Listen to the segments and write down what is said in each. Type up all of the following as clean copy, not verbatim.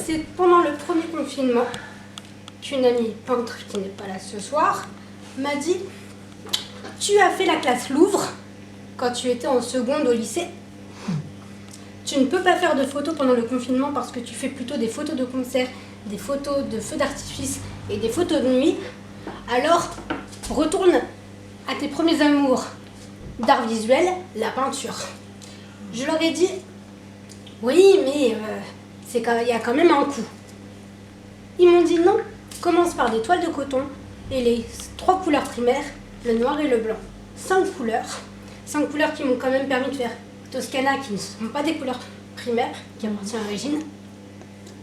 c'est pendant le premier confinement qu'une amie peintre qui n'est pas là ce soir m'a dit « Tu as fait la classe Louvre quand tu étais en seconde au lycée. Tu ne peux pas faire de photos pendant le confinement parce que tu fais plutôt des photos de concert, des photos de feux d'artifice et des photos de nuit. Alors, retourne à tes premiers amours d'art visuel, la peinture. » Je leur ai dit « Oui, mais il y a quand même un coût. » Ils m'ont dit « Non, commence par des toiles de coton et les 3 couleurs primaires, le noir et le blanc. 5 couleurs. 5 couleurs qui m'ont quand même permis de faire Toscana, qui ne sont pas des couleurs primaires, qui appartient à Régine.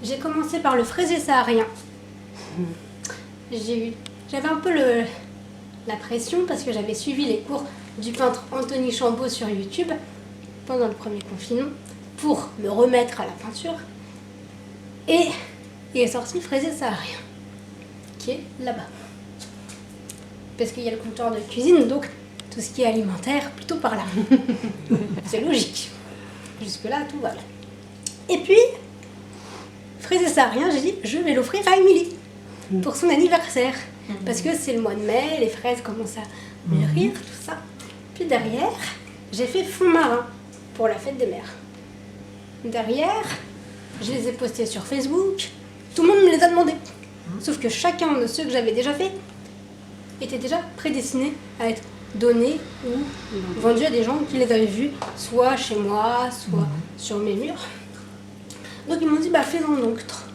J'ai commencé par le fraisé saharien. J'avais un peu la pression parce que j'avais suivi les cours du peintre Anthony Chambaud sur YouTube pendant le premier confinement pour me remettre à la peinture. Et il est sorti fraisé saharien, qui est là-bas. Parce qu'il y a le comptoir de cuisine, donc tout ce qui est alimentaire, plutôt par là. C'est logique. Jusque-là, tout va bien. Et puis, fraisé saharien, j'ai dit, je vais l'offrir à Émilie pour son anniversaire. Parce que c'est le mois de mai, les fraises commencent à mûrir, tout ça. Puis derrière, j'ai fait fond marin pour la fête des mères. Derrière, je les ai postés sur Facebook. Tout le monde me les a demandés. Sauf que chacun de ceux que j'avais déjà fait était déjà prédestiné à être donné ou vendu à des gens qui les avaient vus, soit chez moi, soit sur mes murs. Donc ils m'ont dit, fais-en d'autres.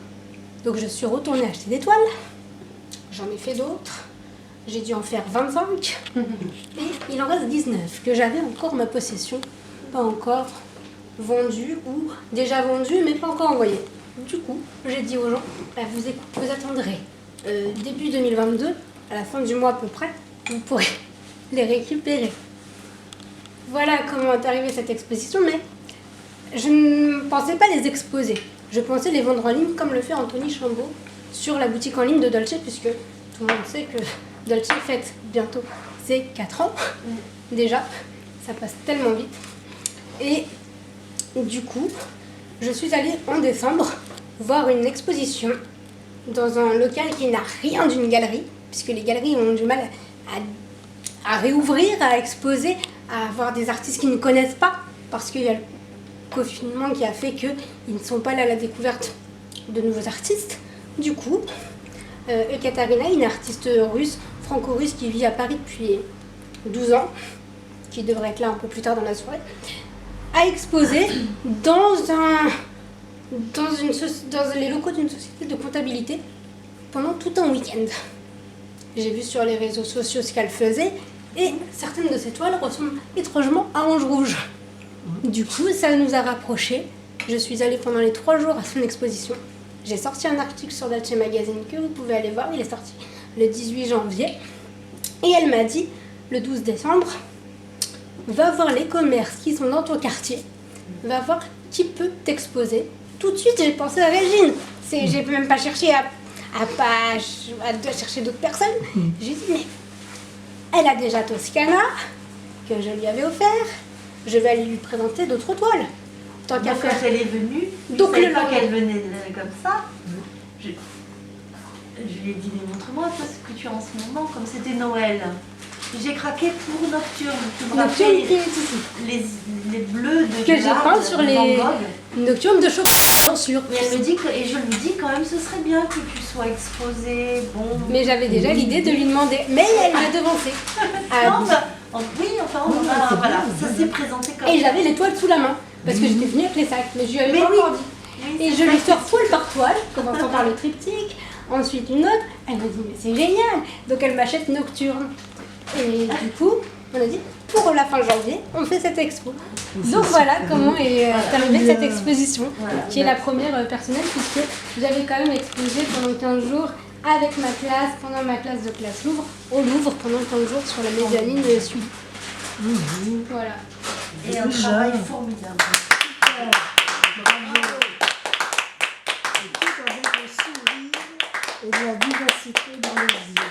Donc je suis retournée acheter des toiles. J'en ai fait d'autres. J'ai dû en faire 25. Et il en reste 19 que j'avais encore en ma possession. Pas encore vendues ou déjà vendues mais pas encore envoyées. Du coup, j'ai dit aux gens, vous attendrez début 2022, à la fin du mois à peu près, vous pourrez les récupérer. Voilà comment est arrivée cette exposition, mais je ne pensais pas les exposer. Je pensais les vendre en ligne comme le fait Anthony Chambaud sur la boutique en ligne de Dolce, puisque tout le monde sait que Dolce fête bientôt ses 4 ans. Déjà, ça passe tellement vite. Et du coup, je suis allée en décembre voir une exposition dans un local qui n'a rien d'une galerie, puisque les galeries ont du mal à réouvrir, à exposer, à avoir des artistes qu'ils ne connaissent pas, parce qu'il y a le confinement qui a fait qu'ils ne sont pas là à la découverte de nouveaux artistes. Du coup, Ekaterina, une artiste russe, franco-russe qui vit à Paris depuis 12 ans, qui devrait être là un peu plus tard dans la soirée, a exposé dans les locaux d'une société de comptabilité pendant tout un week-end. J'ai vu sur les réseaux sociaux ce qu'elle faisait et certaines de ses toiles ressemblent étrangement à Ange Rouge. Du coup, ça nous a rapprochés. Je suis allée pendant les 3 jours à son exposition. J'ai sorti un article sur Dolce Magazine que vous pouvez aller voir. Il est sorti le 18 janvier. Et elle m'a dit, le 12 décembre, va voir les commerces qui sont dans ton quartier. Va voir qui peut t'exposer. Tout de suite, j'ai pensé à Régine. J'ai même pas cherché à chercher d'autres personnes. J'ai dit, mais elle a déjà Toscana, que je lui avais offert. Je vais aller lui présenter d'autres toiles. Tant qu'à faire. Quand elle est venue, donc le fois qu'elle venait comme ça, je lui ai dit, mais montre-moi toi ce que tu as en ce moment, comme c'était Noël. J'ai craqué pour Nocturne. Nocturne qui est ici. Les bleus de que j'ai peint sur les Nocturnes de chocolat, bien sûr. Mais elle me dit que, et je lui dis quand même, ce serait bien que tu sois exposée. Bon. Mais j'avais déjà l'idée de lui demander. Mais elle m'a devancé. Voilà, ça s'est présenté comme ça. Et j'avais les toiles sous la main. Parce que j'étais venue avec les sacs. Mais je lui avais pas encore dit. Oui, et je lui sors toile par toile, commençant par le triptyque, ensuite une autre. Elle m'a dit, mais c'est génial. Donc elle m'achète Nocturne. Et du coup, on a dit, pour la fin janvier, on fait cette expo. Donc voilà comment est arrivée cette exposition, qui est la première personnelle, puisque j'avais quand même exposé pendant 15 jours avec ma classe, pendant ma classe de classe Louvre, au Louvre, pendant 15 jours sur la médianine suivie. Voilà. Et un travail formidable. Et de la vivacité dans les yeux.